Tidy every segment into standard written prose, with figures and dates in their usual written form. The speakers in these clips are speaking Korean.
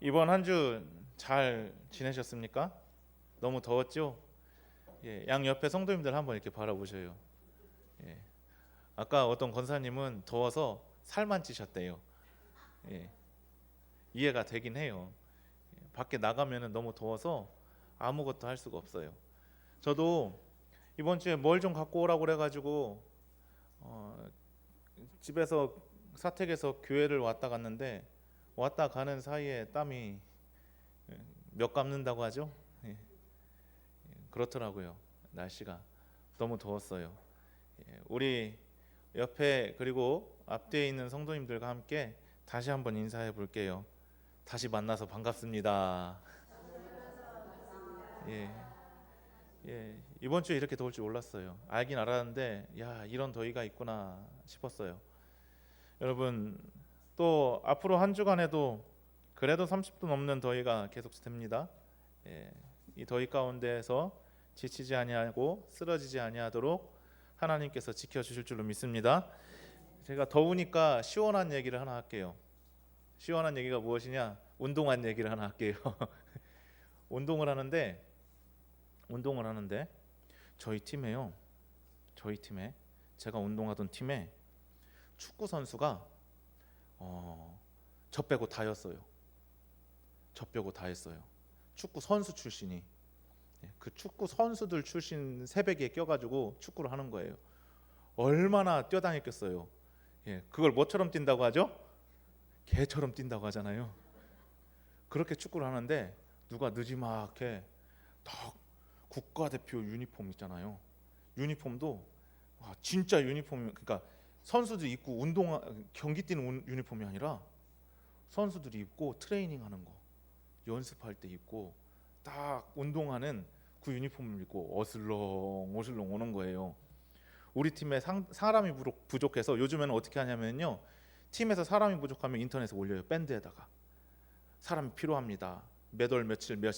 이번 한 주 잘 지내셨습니까? 너무 더웠죠? 양 옆에 성도님들 한번 이렇게 바라보셔요. 예, 아까 어떤 권사님은 더워서 살만 찌셨대요. 예, 이해가 되긴 해요. 밖에 나가면은 너무 더워서 아무것도 할 수가 없어요. 저도 이번 주에 뭘 좀 갖고 오라고 그래가지고 어, 집에서 사택에서 교회를 왔다 갔는데 왔다 가는 사이에 땀이 몇 감는다고 하죠? 예, 그렇더라고요. 날씨가 너무 더웠어요. 우리 옆에 그리고 앞뒤에 있는 성도님들과 함께 다시 한번 인사해 볼게요. 다시 만나서 반갑습니다. 예, 이번 주에 이렇게 더울 줄 몰랐어요. 알긴 알았는데, 야, 이런 더위가 있구나 싶었어요. 여러분, 또 앞으로 한 주간에도 그래도 30도 넘는 더위가 계속됩니다. 이 더위 가운데에서 지치지 아니하고 쓰러지지 아니하도록 하나님께서 지켜주실 줄로 믿습니다. 제가 더우니까 시원한 얘기를 하나 할게요. 시원한 얘기가 무엇이냐? 운동한 얘기를 하나 할게요. 운동을 하는데 저희 팀에 제가 운동하던 팀에 축구 선수가 저 빼고 다였어요. 저 빼고 다 했어요. 축구 선수 출신이. 그 축구 선수들 출신 새벽에 껴가지고 축구를 하는 거예요. 얼마나 뛰어다녔겠어요. 그걸 뭐처럼 뛴다고 하죠? 개처럼 뛴다고 하잖아요. 그렇게 축구를 하는데 누가 느지막하게 딱 국가대표 유니폼 있잖아요. 유니폼도 진짜 유니폼, 그러니까 선수들이 입고 경기 뛰는 유니폼이 아니라 선수들이 입고 트레이닝하는 거, 연습할 때 입고 딱 운동하는 그 유니폼을 입고 어슬렁 오는 거예요. 우리 팀에 사람이 부족해서 요즘에는 어떻게 하냐면요, 팀에서 사람이 부족하면 인터넷에 올려요. 밴드에다가 사람이 필요합니다. 몇 월 며칠 몇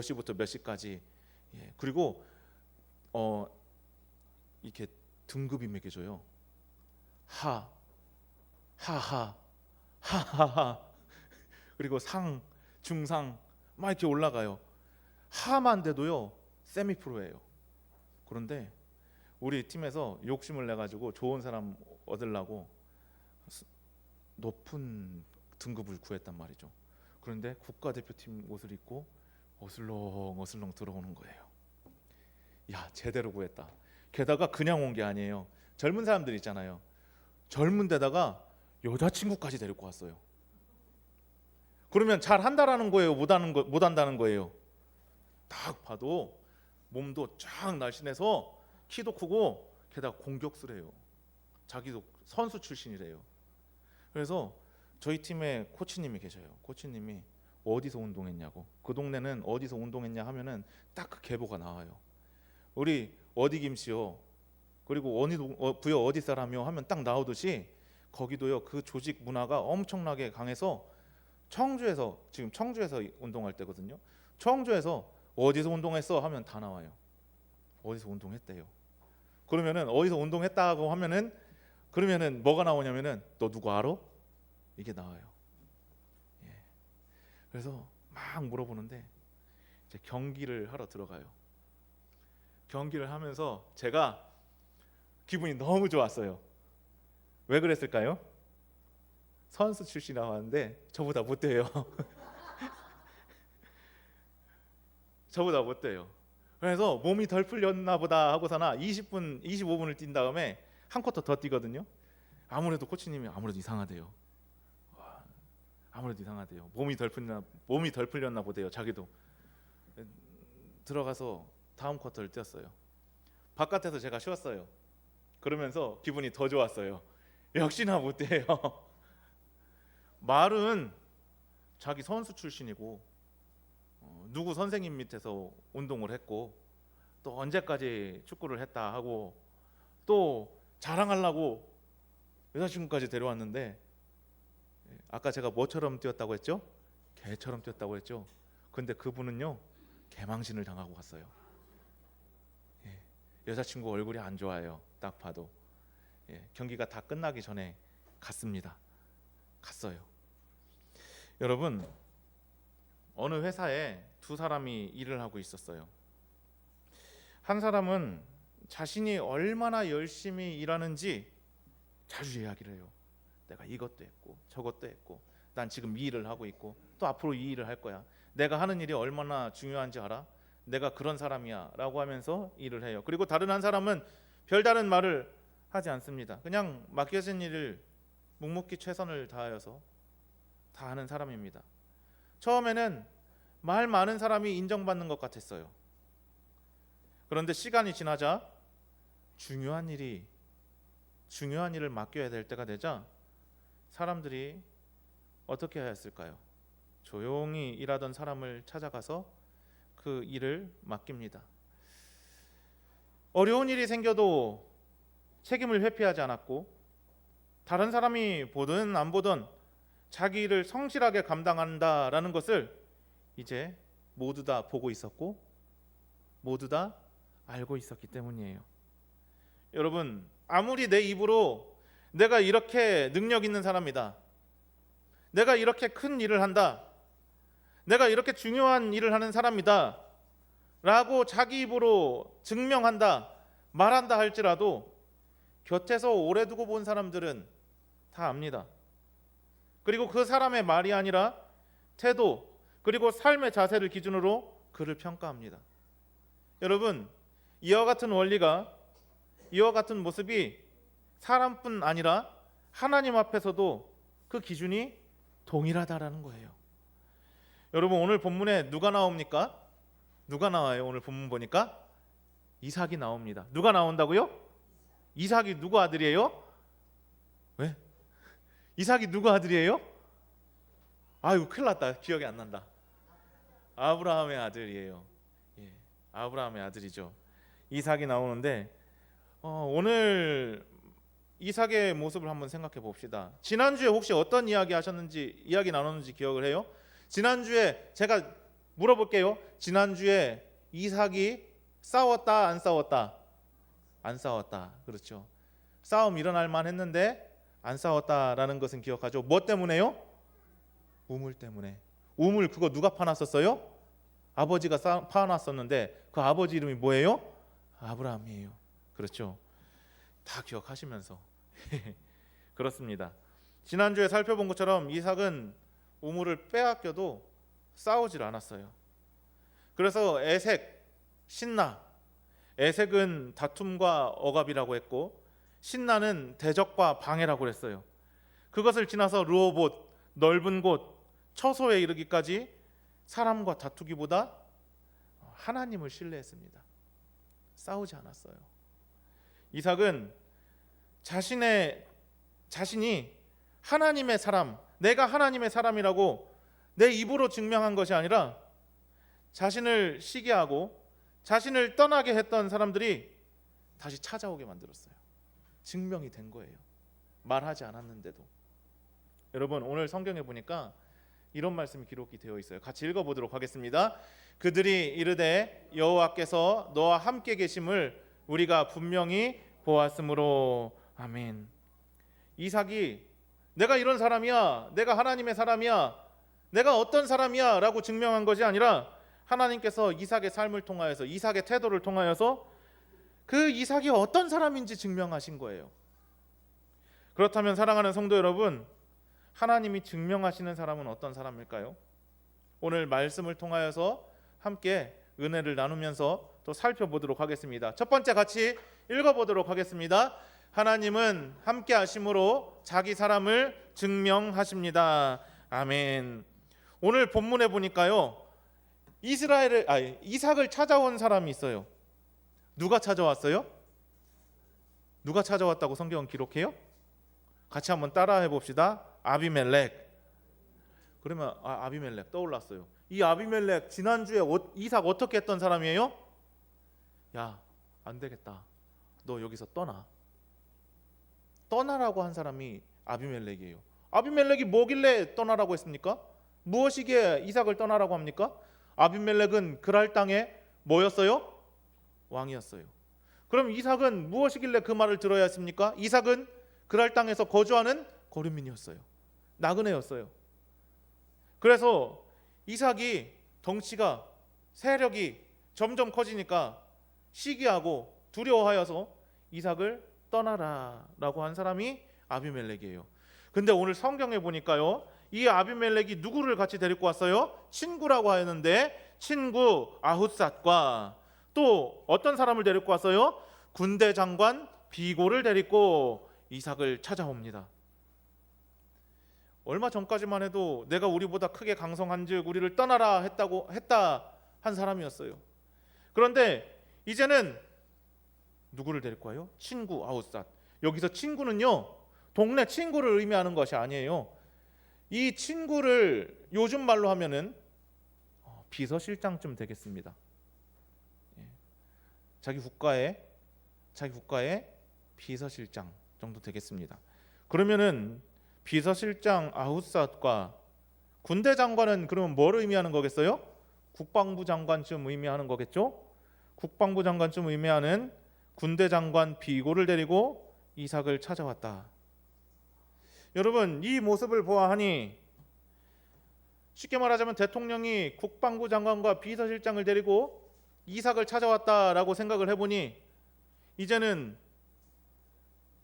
시부터 몇 시까지. 그리고 이렇게 등급이 매겨져요. 하하 하하하, 그리고 상, 중상 막 이렇게 올라가요. 하만 돼도요 세미 프로예요. 그런데 우리 팀에서 욕심을 내 가지고 좋은 사람 얻으려고 높은 등급을 구했단 말이죠. 그런데 국가대표팀 옷을 입고 어슬렁 들어오는 거예요. 야, 제대로 구했다. 게다가 그냥 온 게 아니에요. 젊은 사람들 있잖아요. 젊은 데다가 여자친구까지 데리고 왔어요. 그러면 잘 한다라는 거예요, 못 한다는 거예요? 딱 봐도 몸도 쫙 날씬해서 키도 크고 게다가 공격수래요. 자기도 선수 출신이래요. 그래서 저희 팀에 코치님이 계셔요. 코치님이 어디서 운동했냐고, 그 동네는 어디서 운동했냐 하면은 딱 그 계보가 나와요. 우리 어디 김씨요, 그리고 부여 어디 사람이요 하면 딱 나오듯이 거기도요, 그 조직 문화가 엄청나게 강해서 지금 청주에서 운동할 때거든요. 청주에서 어디서 운동했어 하면 다 나와요. 어디서 운동했대요. 그러면은 어디서 운동했다고 하면은, 그러면은 뭐가 나오냐면은 너 누구 알아? 이게 나와요. 그래서 막 물어보는데 이제 경기를 하러 들어가요. 경기를 하면서 제가 기분이 너무 좋았어요. 왜 그랬을까요? 선수 출신이라고 하는데 저보다 못돼요. 저보다 못돼요. 그래서 몸이 덜 풀렸나 보다 하고서나 20분, 25분을 뛴 다음에 한 쿼터 더 뛰거든요. 아무래도 코치님이 아무래도 이상하대요. 아무래도 이상하대요. 몸이 덜 풀렸나 보대요. 자기도 들어가서 다음 쿼터를 뛰었어요. 바깥에서 제가 쉬었어요. 그러면서 기분이 더 좋았어요. 역시나 못돼요. 말은 자기 선수 출신이고 누구 선생님 밑에서 운동을 했고 또 언제까지 축구를 했다 하고 또 자랑하려고 여자친구까지 데려왔는데, 아까 제가 뭐처럼 뛰었다고 했죠? 개처럼 뛰었다고 했죠? 근데 그분은요 개망신을 당하고 갔어요. 여자친구 얼굴이 안 좋아요. 딱 봐도. 경기가 다 끝나기 전에 갔어요. 여러분, 어느 회사에 두 사람이 일을 하고 있었어요. 한 사람은 자신이 얼마나 열심히 일하는지 자주 이야기를 해요. 내가 이것도 했고 저것도 했고 난 지금 이 일을 하고 있고 또 앞으로 이 일을 할 거야. 내가 하는 일이 얼마나 중요한지 알아? 내가 그런 사람이야 라고 하면서 일을 해요. 그리고 다른 한 사람은 별다른 말을 하지 않습니다. 그냥 맡겨진 일을 묵묵히 최선을 다하여서 다 하는 사람입니다. 처음에는 말 많은 사람이 인정받는 것 같았어요. 그런데 시간이 지나자 중요한 일을 맡겨야 될 때가 되자 사람들이 어떻게 하였을까요? 조용히 일하던 사람을 찾아가서 그 일을 맡깁니다. 어려운 일이 생겨도 책임을 회피하지 않았고 다른 사람이 보든 안 보든 자기 일을 성실하게 감당한다라는 것을 이제 모두 다 보고 있었고 모두 다 알고 있었기 때문이에요. 여러분, 아무리 내 입으로 내가 이렇게 능력 있는 사람이다, 내가 이렇게 큰 일을 한다, 내가 이렇게 중요한 일을 하는 사람이다 라고 자기 입으로 증명한다, 말한다 할지라도 곁에서 오래 두고 본 사람들은 다 압니다. 그리고 그 사람의 말이 아니라 태도 그리고 삶의 자세를 기준으로 그를 평가합니다. 여러분, 이와 같은 원리가, 이와 같은 모습이 사람뿐 아니라 하나님 앞에서도 그 기준이 동일하다라는 거예요. 여러분, 오늘 본문에 누가 나옵니까? 누가 나와요? 오늘 본문 보니까 이삭이 나옵니다. 누가 나온다고요? 이삭이 누구 아들이에요? 왜? 이삭이 누구 아들이에요? 아유, 큰일 났다. 기억이 안 난다. 아브라함의 아들이에요. 예, 아브라함의 아들이죠. 이삭이 나오는데 오늘 이삭의 모습을 한번 생각해 봅시다. 지난주에 혹시 어떤 이야기 하셨는지, 이야기 나눴는지 기억을 해요? 지난주에 제가 물어볼게요. 지난주에 이삭이 싸웠다 안 싸웠다? 안 싸웠다. 그렇죠. 싸움 일어날 만했는데 안 싸웠다라는 것은 기억하죠. 뭐 때문에요? 우물 때문에. 우물 그거 누가 파놨었어요? 아버지가 파놨었는데 그 아버지 이름이 뭐예요? 아브라함이에요. 그렇죠. 다 기억하시면서 그렇습니다. 지난주에 살펴본 것처럼 이삭은 우물을 빼앗겨도 싸우질 않았어요. 그래서 에색, 신나, 에색은 다툼과 억압이라고 했고 신나는 대적과 방해라고 했어요. 그것을 지나서 르호봇, 넓은 곳, 처소에 이르기까지 사람과 다투기보다 하나님을 신뢰했습니다. 싸우지 않았어요. 이삭은 자신이 하나님의 사람, 내가 하나님의 사람이라고 내 입으로 증명한 것이 아니라 자신을 시기하고 자신을 떠나게 했던 사람들이 다시 찾아오게 만들었어요. 증명이 된 거예요. 말하지 않았는데도. 여러분, 오늘 성경에 보니까 이런 말씀이 기록이 되어 있어요. 같이 읽어보도록 하겠습니다. 그들이 이르되 여호와께서 너와 함께 계심을 우리가 분명히 보았으므로. 아멘. 이삭이 내가 이런 사람이야, 내가 하나님의 사람이야, 내가 어떤 사람이야 라고 증명한 것이 아니라 하나님께서 이삭의 삶을 통하여서, 이삭의 태도를 통하여서 그 이삭이 어떤 사람인지 증명하신 거예요. 그렇다면 사랑하는 성도 여러분, 하나님이 증명하시는 사람은 어떤 사람일까요? 오늘 말씀을 통하여서 함께 은혜를 나누면서 또 살펴보도록 하겠습니다. 첫 번째 같이 읽어보도록 하겠습니다. 하나님은 함께 하심으로 자기 사람을 증명하십니다. 아멘. 오늘 본문에 보니까요, 이삭을 찾아온 사람이 있어요. 누가 찾아왔어요? 누가 찾아왔다고 성경은 기록해요? 같이 한번 따라해 봅시다. 아비멜렉. 그러면 아비멜렉 떠올랐어요. 이 아비멜렉 지난주에 이삭 어떻게 했던 사람이에요? 야, 안 되겠다. 너 여기서 떠나라고 한 사람이 아비멜렉이에요. 아비멜렉이 뭐길래 떠나라고 했습니까? 무엇이기에 이삭을 떠나라고 합니까? 아비멜렉은 그랄 땅에 뭐였어요? 왕이었어요. 그럼 이삭은 무엇이길래 그 말을 들어야 했습니까? 이삭은 그랄 땅에서 거주하는 거류민이었어요. 나그네였어요. 그래서 이삭이 덩치가 세력이 점점 커지니까 시기하고 두려워하여서 이삭을 떠나라라고 한 사람이 아비멜렉이에요. 근데 오늘 성경에 보니까요, 이 아비멜렉이 누구를 같이 데리고 왔어요? 친구라고 하였는데 친구 아훗삿과 또 어떤 사람을 데리고 왔어요? 군대 장관 비골을 데리고 이삭을 찾아옵니다. 얼마 전까지만 해도 내가 우리보다 크게 강성한즉 우리를 떠나라 했다 한 사람이었어요. 그런데 이제는 누구를 데리고 와요? 친구 아웃삿. 여기서 친구는요, 동네 친구를 의미하는 것이 아니에요. 이 친구를 요즘 말로 하면은 비서실장쯤 되겠습니다. 자기 국가의 비서실장 정도 되겠습니다. 그러면은 비서실장 아웃삿과 군대 장관은 그러면 뭘 의미하는 거겠어요? 국방부 장관쯤 의미하는 거겠죠? 국방부 장관쯤 의미하는 군대 장관 비고를 데리고 이삭을 찾아왔다. 여러분, 이 모습을 보아하니 쉽게 말하자면 대통령이 국방부 장관과 비서실장을 데리고 이삭을 찾아왔다라고 생각을 해보니 이제는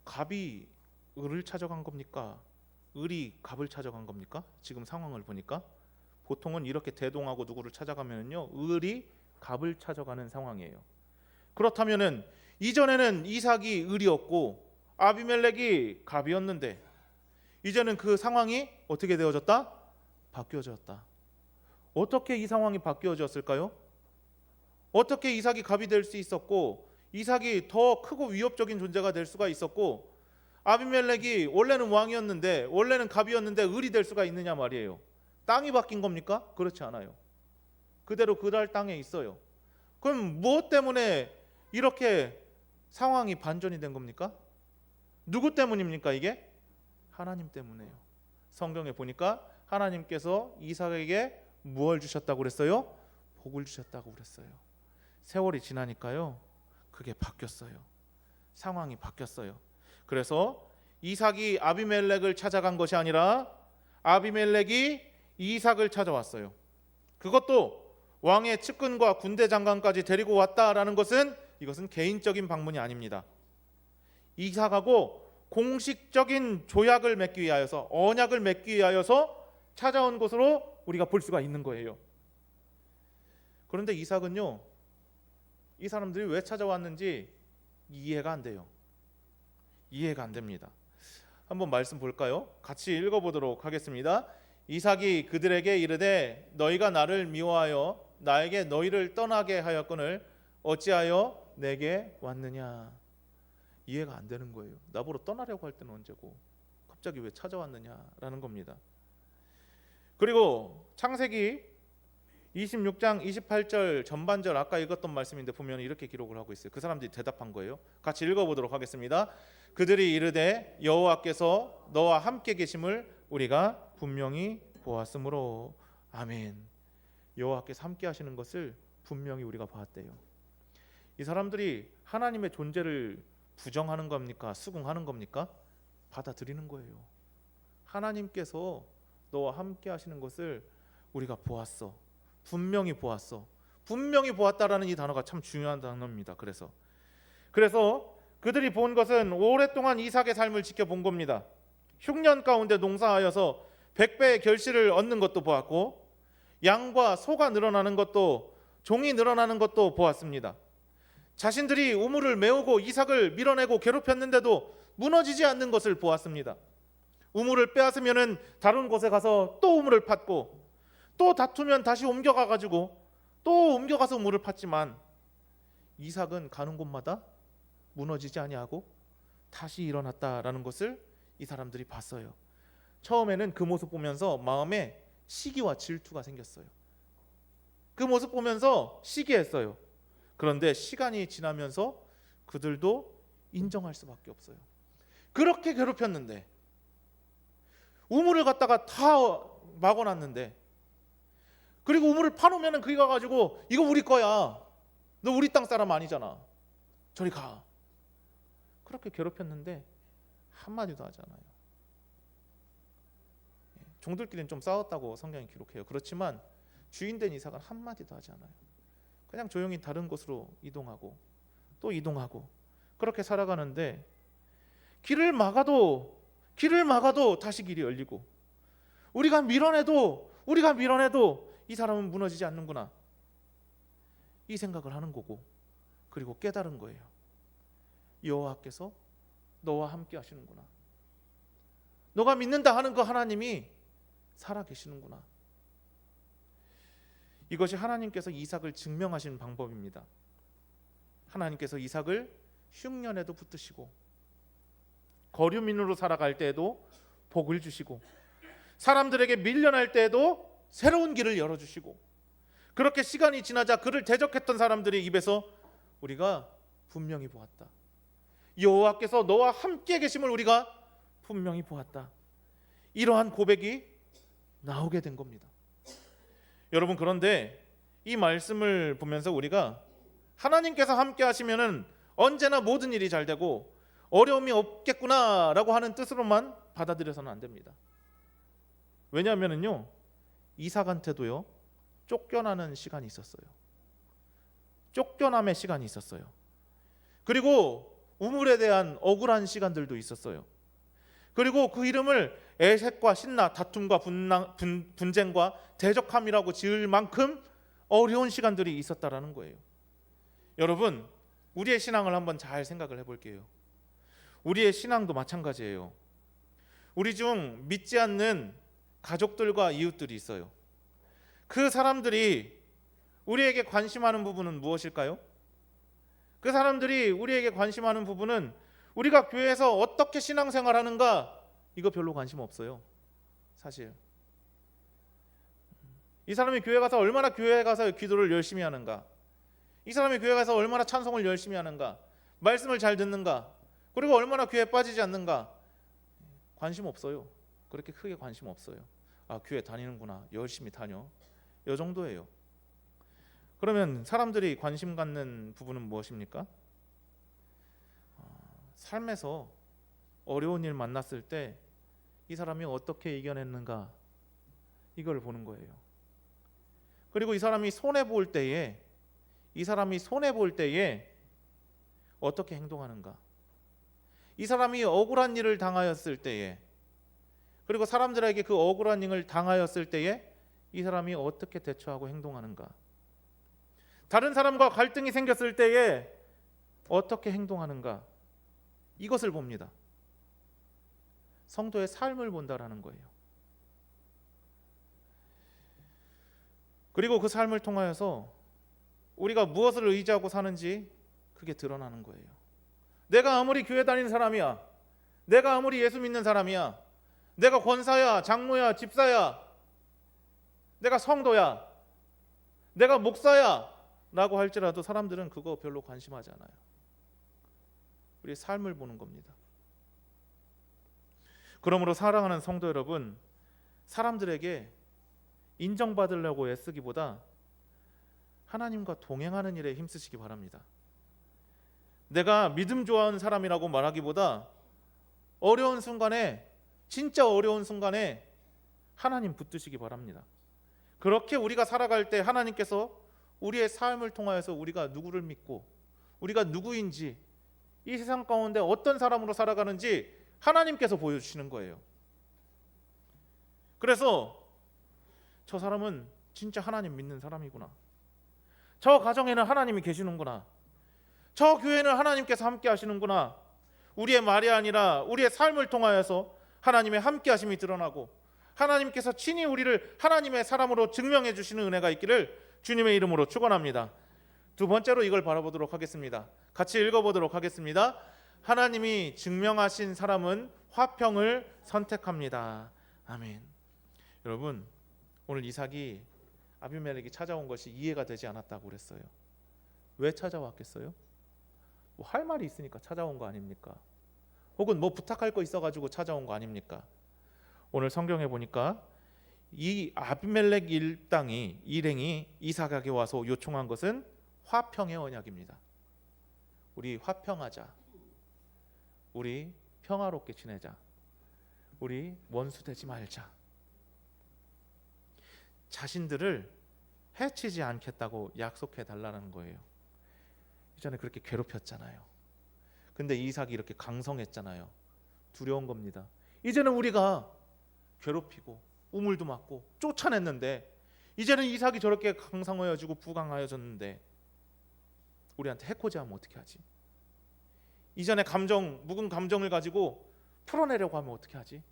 갑이 을을 찾아간 겁니까? 을이 갑을 찾아간 겁니까? 지금 상황을 보니까 보통은 이렇게 대동하고 누구를 찾아가면요, 을이 갑을 찾아가는 상황이에요. 그렇다면은 이전에는 이삭이 을이었고 아비멜렉이 갑이었는데 이제는 그 상황이 어떻게 되어졌다? 바뀌어졌다. 어떻게 이 상황이 바뀌어졌을까요? 어떻게 이삭이 갑이 될 수 있었고 이삭이 더 크고 위협적인 존재가 될 수가 있었고 아비멜렉이 원래는 왕이었는데 원래는 갑이었는데 을이 될 수가 있느냐 말이에요. 땅이 바뀐 겁니까? 그렇지 않아요. 그대로 그달 땅에 있어요. 그럼 무엇 때문에 이렇게 상황이 반전이 된 겁니까? 누구 때문입니까 이게? 하나님 때문에요. 성경에 보니까 하나님께서 이삭에게 무엇을 주셨다고 그랬어요? 복을 주셨다고 그랬어요. 세월이 지나니까요, 그게 바뀌었어요. 상황이 바뀌었어요. 그래서 이삭이 아비멜렉을 찾아간 것이 아니라 아비멜렉이 이삭을 찾아왔어요. 그것도 왕의 측근과 군대 장관까지 데리고 왔다라는 것은 이것은 개인적인 방문이 아닙니다. 이삭하고 공식적인 조약을 맺기 위하여서 언약을 맺기 위하여서 찾아온 것으로 우리가 볼 수가 있는 거예요. 그런데 이삭은요, 이 사람들이 왜 찾아왔는지 이해가 안 돼요. 이해가 안 됩니다. 한번 말씀 볼까요? 같이 읽어보도록 하겠습니다. 이삭이 그들에게 이르되 너희가 나를 미워하여 나에게 너희를 떠나게 하였거늘 어찌하여 내게 왔느냐. 이해가 안 되는 거예요. 나보러 떠나려고 할 때는 언제고 갑자기 왜 찾아왔느냐라는 겁니다. 그리고 창세기 26장 28절 전반절 아까 읽었던 말씀인데 보면 이렇게 기록을 하고 있어요. 그 사람들이 대답한 거예요. 같이 읽어보도록 하겠습니다. 그들이 이르되 여호와께서 너와 함께 계심을 우리가 분명히 보았으므로. 아멘. 여호와께서 함께 하시는 것을 분명히 우리가 보았대요. 이 사람들이 하나님의 존재를 부정하는 겁니까? 수긍하는 겁니까? 받아들이는 거예요. 하나님께서 너와 함께 하시는 것을 우리가 보았어. 분명히 보았어. 분명히 보았다라는 이 단어가 참 중요한 단어입니다. 그래서 그들이 본 것은 오랫동안 이삭의 삶을 지켜본 겁니다. 흉년 가운데 농사하여서 100배의 결실을 얻는 것도 보았고 양과 소가 늘어나는 것도 종이 늘어나는 것도 보았습니다. 자신들이 우물을 메우고 이삭을 밀어내고 괴롭혔는데도 무너지지 않는 것을 보았습니다. 우물을 빼앗으면 다른 곳에 가서 또 우물을 팠고 또 다투면 다시 옮겨가가지고 또 옮겨가서 우물을 팠지만 이삭은 가는 곳마다 무너지지 아니하고 다시 일어났다라는 것을 이 사람들이 봤어요. 처음에는 그 모습 보면서 마음에 시기와 질투가 생겼어요. 그 모습 보면서 시기했어요. 그런데 시간이 지나면서 그들도 인정할 수밖에 없어요. 그렇게 괴롭혔는데 우물을 갖다가 다 막아놨는데 그리고 우물을 파놓으면 그게 가가지고 이거 우리 거야. 너 우리 땅 사람 아니잖아. 저리 가. 그렇게 괴롭혔는데 한마디도 하지 않아요. 종들끼리는 좀 싸웠다고 성경이 기록해요. 그렇지만 주인된 이삭은 한마디도 하지 않아요. 그냥 조용히 다른 곳으로 이동하고 또 이동하고 그렇게 살아가는데 길을 막아도 다시 길이 열리고 우리가 밀어내도 이 사람은 무너지지 않는구나, 이 생각을 하는 거고, 그리고 깨달은 거예요. 여호와께서 너와 함께 하시는구나. 너가 믿는다 하는 그 하나님이 살아계시는구나. 이것이 하나님께서 이삭을 증명하신 방법입니다. 하나님께서 이삭을 흉년에도 붙드시고 거류민으로 살아갈 때에도 복을 주시고 사람들에게 밀려날 때에도 새로운 길을 열어주시고, 그렇게 시간이 지나자 그를 대적했던 사람들의 입에서 우리가 분명히 보았다. 여호와께서 너와 함께 계심을 우리가 분명히 보았다. 이러한 고백이 나오게 된 겁니다. 여러분, 그런데 이 말씀을 보면서 우리가 하나님께서 함께 하시면은 언제나 모든 일이 잘 되고 어려움이 없겠구나라고 하는 뜻으로만 받아들여서는 안 됩니다. 왜냐하면요, 이삭한테도요 쫓겨나는 시간이 있었어요. 쫓겨남의 시간이 있었어요. 그리고 우물에 대한 억울한 시간들도 있었어요. 그리고 그 이름을 에색과 신나, 다툼과 분쟁과 대적함이라고 지을 만큼 어려운 시간들이 있었다라는 거예요. 여러분, 우리의 신앙을 한번 잘 생각을 해볼게요. 우리의 신앙도 마찬가지예요. 우리 중 믿지 않는 가족들과 이웃들이 있어요. 그 사람들이 우리에게 관심하는 부분은 무엇일까요? 그 사람들이 우리에게 관심하는 부분은 우리가 교회에서 어떻게 신앙생활하는가, 이거 별로 관심 없어요. 사실 이 사람이 교회 가서 얼마나 교회 가서 기도를 열심히 하는가, 이 사람이 교회 가서 얼마나 찬송을 열심히 하는가, 말씀을 잘 듣는가, 그리고 얼마나 교회에 빠지지 않는가, 관심 없어요. 그렇게 크게 관심 없어요. 아, 교회 다니는구나, 열심히 다녀, 이 정도예요. 그러면 사람들이 관심 갖는 부분은 무엇입니까? 삶에서 어려운 일 만났을 때 이 사람이 어떻게 이겨냈는가, 이걸 보는 거예요. 그리고 이 사람이 손해 볼 때에 어떻게 행동하는가, 이 사람이 억울한 일을 당하였을 때에, 그리고 사람들에게 그 억울한 일을 당하였을 때에 이 사람이 어떻게 대처하고 행동하는가, 다른 사람과 갈등이 생겼을 때에 어떻게 행동하는가, 이것을 봅니다. 성도의 삶을 본다라는 거예요. 그리고 그 삶을 통하여서 우리가 무엇을 의지하고 사는지 그게 드러나는 거예요. 내가 아무리 교회 다니는 사람이야, 내가 아무리 예수 믿는 사람이야, 내가 권사야, 장로야, 집사야, 내가 성도야, 내가 목사야 라고 할지라도 사람들은 그거 별로 관심하지 않아요. 우리의 삶을 보는 겁니다. 그러므로 사랑하는 성도 여러분, 사람들에게 인정받으려고 애쓰기보다 하나님과 동행하는 일에 힘쓰시기 바랍니다. 내가 믿음 좋아하는 사람이라고 말하기보다 어려운 순간에, 진짜 어려운 순간에 하나님 붙드시기 바랍니다. 그렇게 우리가 살아갈 때 하나님께서 우리의 삶을 통하여서 우리가 누구를 믿고 우리가 누구인지, 이 세상 가운데 어떤 사람으로 살아가는지 하나님께서 보여주시는 거예요. 그래서 저 사람은 진짜 하나님 믿는 사람이구나, 저 가정에는 하나님이 계시는구나, 저 교회는 하나님께서 함께 하시는구나, 우리의 말이 아니라 우리의 삶을 통하여서 하나님의 함께 하심이 드러나고 하나님께서 친히 우리를 하나님의 사람으로 증명해 주시는 은혜가 있기를 주님의 이름으로 축원합니다. 두 번째로 이걸 바라보도록 하겠습니다. 같이 읽어보도록 하겠습니다. 하나님이 증명하신 사람은 화평을 선택합니다. 아멘. 여러분, 오늘 이삭이 아비멜렉이 찾아온 것이 이해가 되지 않았다고 그랬어요. 왜 찾아왔겠어요? 뭐 할 말이 있으니까 찾아온 거 아닙니까? 혹은 뭐 부탁할 거 있어가지고 찾아온 거 아닙니까? 오늘 성경에 보니까 이 아비멜렉 일행이 이삭에게 와서 요청한 것은 화평의 언약입니다. 우리 화평하자, 우리 평화롭게 지내자, 우리 원수 되지 말자. 자신들을 해치지 않겠다고 약속해 달라는 거예요. 이전에 그렇게 괴롭혔잖아요. 근데 이삭이 이렇게 강성했잖아요. 두려운 겁니다. 이제는 우리가 괴롭히고 우물도 맞고 쫓아냈는데, 이제는 이삭이 저렇게 강성해지고 부강하여졌는데 우리한테 해코지하면 어떻게 하지? 이전에 묵은 감정을 가지고 풀어내려고 하면 어떻게 하지?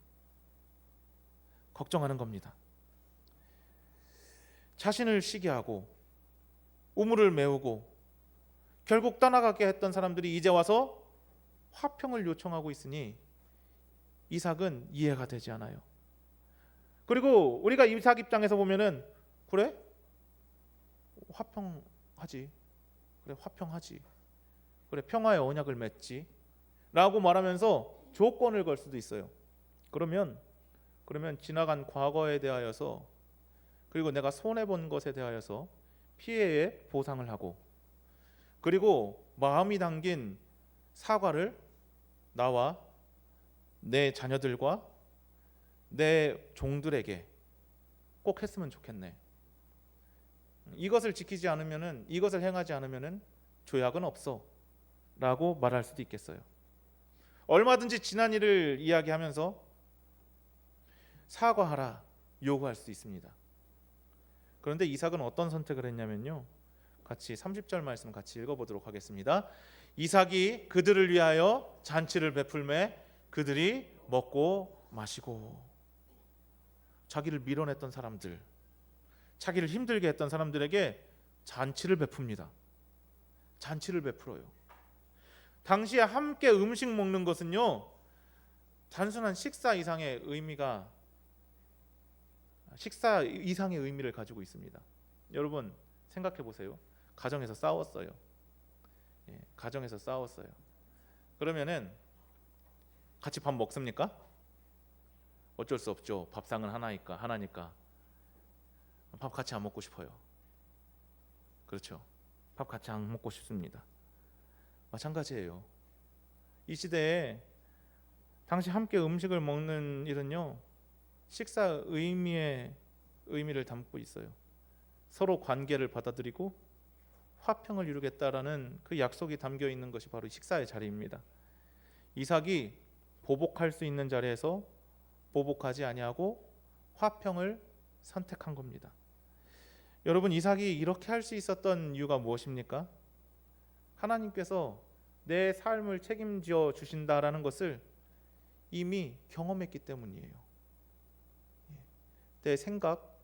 걱정하는 겁니다. 자신을 시기하고 우물을 메우고 결국 떠나가게 했던 사람들이 이제 와서 화평을 요청하고 있으니 이삭은 이해가 되지 않아요. 그리고 우리가 이삭 입장에서 보면은, 그래? 화평하지. 그래, 화평하지. 그래, 평화의 언약을 맺지 라고 말하면서 조건을 걸 수도 있어요. 그러면 지나간 과거에 대하여서, 그리고 내가 손해본 것에 대하여서 피해의 보상을 하고, 그리고 마음이 담긴 사과를 나와 내 자녀들과 내 종들에게 꼭 했으면 좋겠네. 이것을 지키지 않으면은, 이것을 행하지 않으면은 조약은 없어 라고 말할 수도 있겠어요. 얼마든지 지난 일을 이야기하면서 사과하라 요구할 수 있습니다. 그런데 이삭은 어떤 선택을 했냐면요, 같이 30절 말씀 같이 읽어보도록 하겠습니다. 이삭이 그들을 위하여 잔치를 베풀매 그들이 먹고 마시고. 자기를 밀어냈던 사람들, 자기를 힘들게 했던 사람들에게 잔치를 베풉니다. 잔치를 베풀어요. 당시에 함께 음식 먹는 것은요, 단순한 식사 이상의 의미를 가지고 있습니다. 여러분 생각해 보세요. 가정에서 싸웠어요. 가정에서 싸웠어요. 그러면은 같이 밥 먹습니까? 어쩔 수 없죠. 밥상은 하나니까 밥 같이 안 먹고 싶어요. 그렇죠. 밥 같이 안 먹고 싶습니다. 마찬가지예요. 이 시대에 당시 함께 음식을 먹는 일은요, 식사 의미를 담고 있어요. 서로 관계를 받아들이고 화평을 이루겠다라는 그 약속이 담겨 있는 것이 바로 식사의 자리입니다. 이삭이 보복할 수 있는 자리에서 보복하지 아니하고 화평을 선택한 겁니다. 여러분, 이삭이 이렇게 할 수 있었던 이유가 무엇입니까? 하나님께서 내 삶을 책임져 주신다라는 것을 이미 경험했기 때문이에요. 내 생각,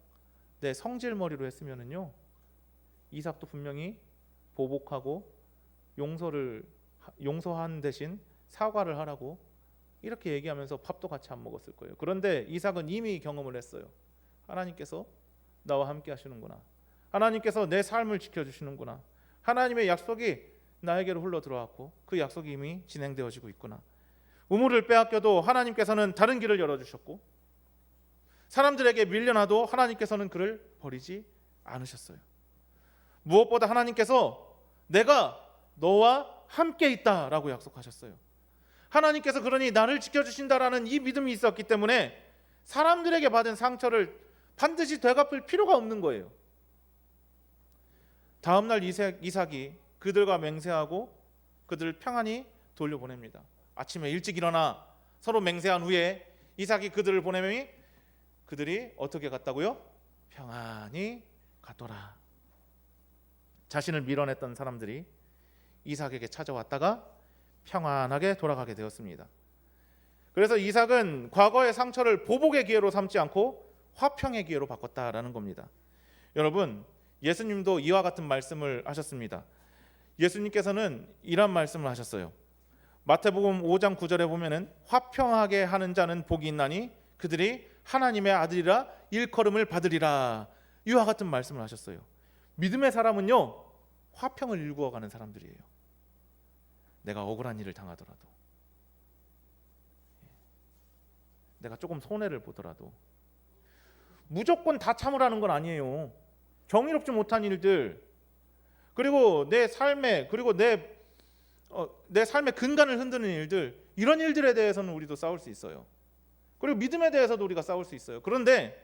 내 성질머리로 했으면은요, 이삭도 분명히 보복하고 용서한 대신 사과를 하라고 이렇게 얘기하면서 밥도 같이 안 먹었을 거예요. 그런데 이삭은 이미 경험을 했어요. 하나님께서 나와 함께 하시는구나. 하나님께서 내 삶을 지켜주시는구나. 하나님의 약속이 나에게로 흘러 들어왔고 그 약속이 이미 진행되어지고 있구나. 우물을 빼앗겨도 하나님께서는 다른 길을 열어주셨고, 사람들에게 밀려나도 하나님께서는 그를 버리지 않으셨어요. 무엇보다 하나님께서 내가 너와 함께 있다라고 약속하셨어요. 하나님께서 그러니 나를 지켜주신다라는 이 믿음이 있었기 때문에 사람들에게 받은 상처를 반드시 되갚을 필요가 없는 거예요. 다음날 이삭이 그들과 맹세하고 그들을 평안히 돌려보냅니다. 아침에 일찍 일어나 서로 맹세한 후에 이삭이 그들을 보내니 그들이 어떻게 갔다고요? 평안히 갔더라. 자신을 밀어냈던 사람들이 이삭에게 찾아왔다가 평안하게 돌아가게 되었습니다. 그래서 이삭은 과거의 상처를 보복의 기회로 삼지 않고 화평의 기회로 바꿨다라는 겁니다. 여러분, 예수님도 이와 같은 말씀을 하셨습니다. 예수님께서는 이런 말씀을 하셨어요. 마태복음 5장 9절에 보면은 화평하게 하는 자는 복이 있나니 그들이 하나님의 아들이라 일컬음을 받으리라. 이와 같은 말씀을 하셨어요. 믿음의 사람은요, 화평을 일구어가는 사람들이에요. 내가 억울한 일을 당하더라도, 내가 조금 손해를 보더라도 무조건 다 참으라는 건 아니에요. 경이롭지 못한 일들, 그리고 내 삶의 근간을 흔드는 일들, 이런 일들에 대해서는 우리도 싸울 수 있어요. 그리고 믿음에 대해서도 우리가 싸울 수 있어요. 그런데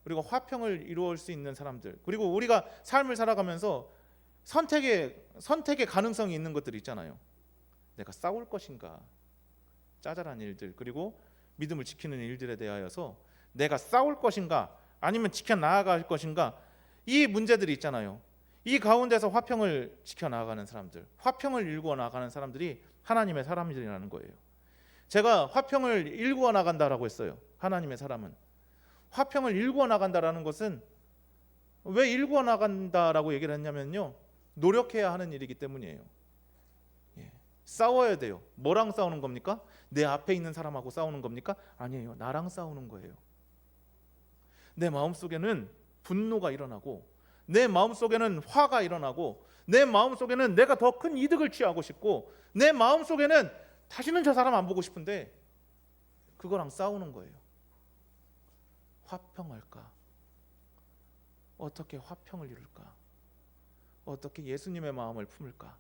그리고 화평을 이루어올 수 있는 사람들, 그리고 우리가 삶을 살아가면서 선택의 가능성이 있는 것들이 있잖아요. 내가 싸울 것인가, 짜잘한 일들, 그리고 믿음을 지키는 일들에 대하여서 내가 싸울 것인가 아니면 지켜나아갈 것인가, 이 문제들이 있잖아요. 이 가운데서 화평을 지켜나가는 사람들, 화평을 일구어 나가는 사람들이 하나님의 사람들이라는 거예요. 제가 화평을 일구어 나간다라고 했어요. 하나님의 사람은 화평을 일구어 나간다라는 것은, 왜 일구어 나간다라고 얘기를 했냐면요, 노력해야 하는 일이기 때문이에요. 싸워야 돼요. 뭐랑 싸우는 겁니까? 내 앞에 있는 사람하고 싸우는 겁니까? 아니에요. 나랑 싸우는 거예요. 내 마음속에는 분노가 일어나고, 내 마음속에는 화가 일어나고, 내 마음속에는 내가 더 큰 이득을 취하고 싶고, 내 마음속에는 다시는 저 사람 안 보고 싶은데 그거랑 싸우는 거예요. 화평할까? 어떻게 화평을 이룰까? 어떻게 예수님의 마음을 품을까?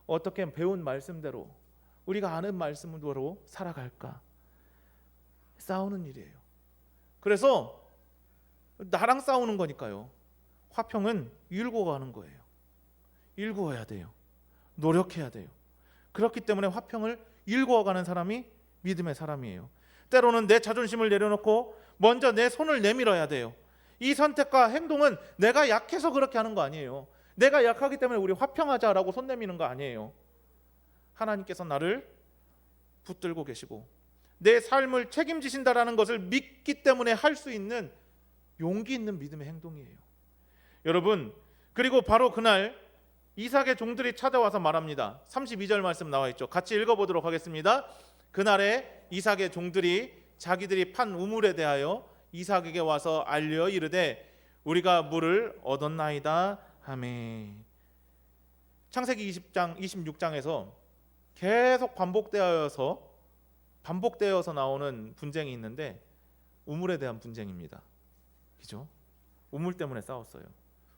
어떻게 배운 말씀대로, 우리가 아는 말씀대로 살아갈까? 싸우는 일이에요. 그래서 나랑 싸우는 거니까요. 화평은 일구어 가는 거예요. 일구어야 돼요. 노력해야 돼요. 그렇기 때문에 화평을 일구어 가는 사람이 믿음의 사람이에요. 때로는 내 자존심을 내려놓고 먼저 내 손을 내밀어야 돼요. 이 선택과 행동은 내가 약해서 그렇게 하는 거 아니에요. 내가 약하기 때문에 우리 화평하자라고 손 내미는 거 아니에요. 하나님께서 나를 붙들고 계시고 내 삶을 책임지신다라는 것을 믿기 때문에 할 수 있는 용기 있는 믿음의 행동이에요. 여러분, 그리고 바로 그날 이삭의 종들이 찾아와서 말합니다. 32절 말씀 나와 있죠. 같이 읽어보도록 하겠습니다. 그날에 이삭의 종들이 자기들이 판 우물에 대하여 이삭에게 와서 알려 이르되 우리가 물을 얻었나이다 하매. 창세기 20장 26장에서 계속 반복되어서 나오는 분쟁이 있는데 우물에 대한 분쟁입니다. 그죠? 우물 때문에 싸웠어요.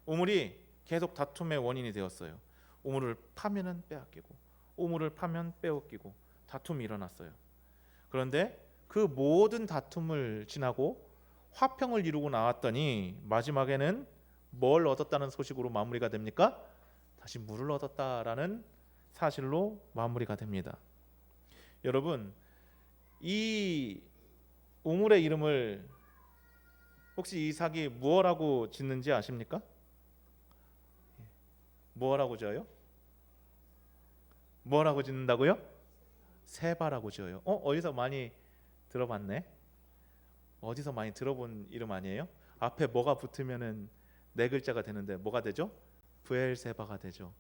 우물이 계속 다툼의 원인이 되었어요. 우물을 파면은 빼앗기고, 우물을 파면 빼앗기고, 다툼이 일어났어요. 그런데 그 모든 다툼을 지나고 화평을 이루고 나왔더니 마지막에는 뭘 얻었다는 소식으로 마무리가 됩니까? 다시 물을 얻었다라는 사실로 마무리가 됩니다. 여러분, 이 우물의 이름을 혹시 이삭이 무엇라고 짓는지 아십니까? 뭐라고 지어요? 뭐라고 짓는다고요? 세바라고 지어요. 어디서 많이 들어봤네? 어디서 많이 들어본 이름 아니에요? 앞에 뭐가 붙으면은 네 글자가 되는데 뭐가 되죠? 브엘세바가 되죠.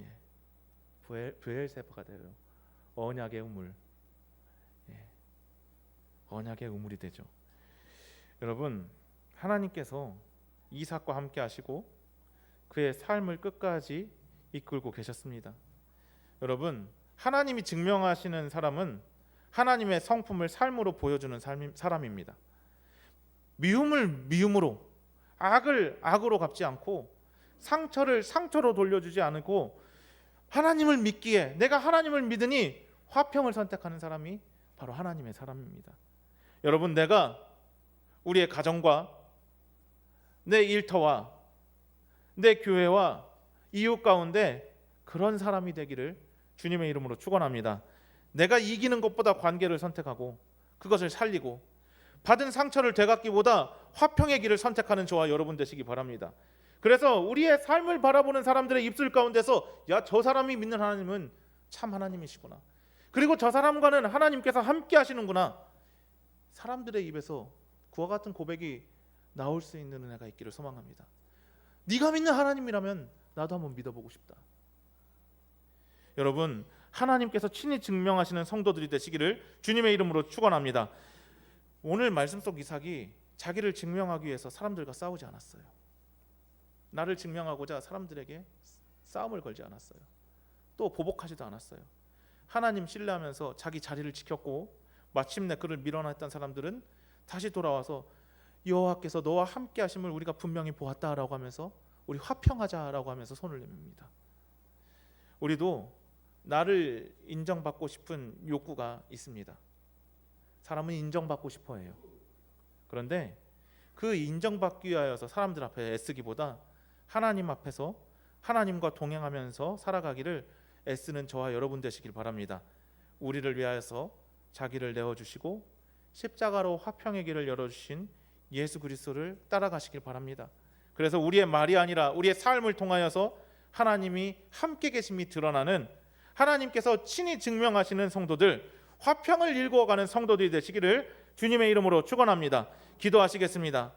예. 브엘세바가 돼요. 언약의 우물. 예. 언약의 우물이 되죠. 여러분, 하나님께서 이삭과 함께 하시고 그의 삶을 끝까지 이끌고 계셨습니다. 여러분, 하나님이 증명하시는 사람은 하나님의 성품을 삶으로 보여주는 사람입니다. 미움을 미움으로, 악을 악으로 갚지 않고 상처를 상처로 돌려주지 않고 하나님을 믿기에, 내가 하나님을 믿으니 화평을 선택하는 사람이 바로 하나님의 사람입니다. 여러분, 내가 우리의 가정과 내 일터와 내 교회와 이웃 가운데 그런 사람이 되기를 주님의 이름으로 축원합니다. 내가 이기는 것보다 관계를 선택하고 그것을 살리고 받은 상처를 되갚기보다 화평의 길을 선택하는 저와 여러분 되시기 바랍니다. 그래서 우리의 삶을 바라보는 사람들의 입술 가운데서 야, 저 사람이 믿는 하나님은 참 하나님이시구나, 그리고 저 사람과는 하나님께서 함께 하시는구나, 사람들의 입에서 그와 같은 고백이 나올 수 있는 은혜가 있기를 소망합니다. 네가 믿는 하나님이라면 나도 한번 믿어보고 싶다. 여러분, 하나님께서 친히 증명하시는 성도들이 되시기를 주님의 이름으로 축원합니다. 오늘 말씀 속 이삭이 자기를 증명하기 위해서 사람들과 싸우지 않았어요. 나를 증명하고자 사람들에게 싸움을 걸지 않았어요. 또 보복하지도 않았어요. 하나님 신뢰하면서 자기 자리를 지켰고 마침내 그를 밀어냈던 사람들은 다시 돌아와서 여호와께서 너와 함께 하심을 우리가 분명히 보았다라고 하면서 우리 화평하자라고 하면서 손을 내밉니다. 우리도 나를 인정받고 싶은 욕구가 있습니다. 사람은 인정받고 싶어 해요. 그런데 그 인정받기 위하여서 사람들 앞에 애쓰기보다 하나님 앞에서 하나님과 동행하면서 살아가기를 애쓰는 저와 여러분 되시길 바랍니다. 우리를 위하여서 자기를 내어주시고 십자가로 화평의 길을 열어주신 예수 그리스도를 따라가시길 바랍니다. 그래서 우리의 말이 아니라 우리의 삶을 통하여서 하나님이 함께 계심이 드러나는, 하나님께서 친히 증명하시는 성도들, 화평을 일구어가는 성도들이 되시기를 주님의 이름으로 축원합니다. 기도하시겠습니다.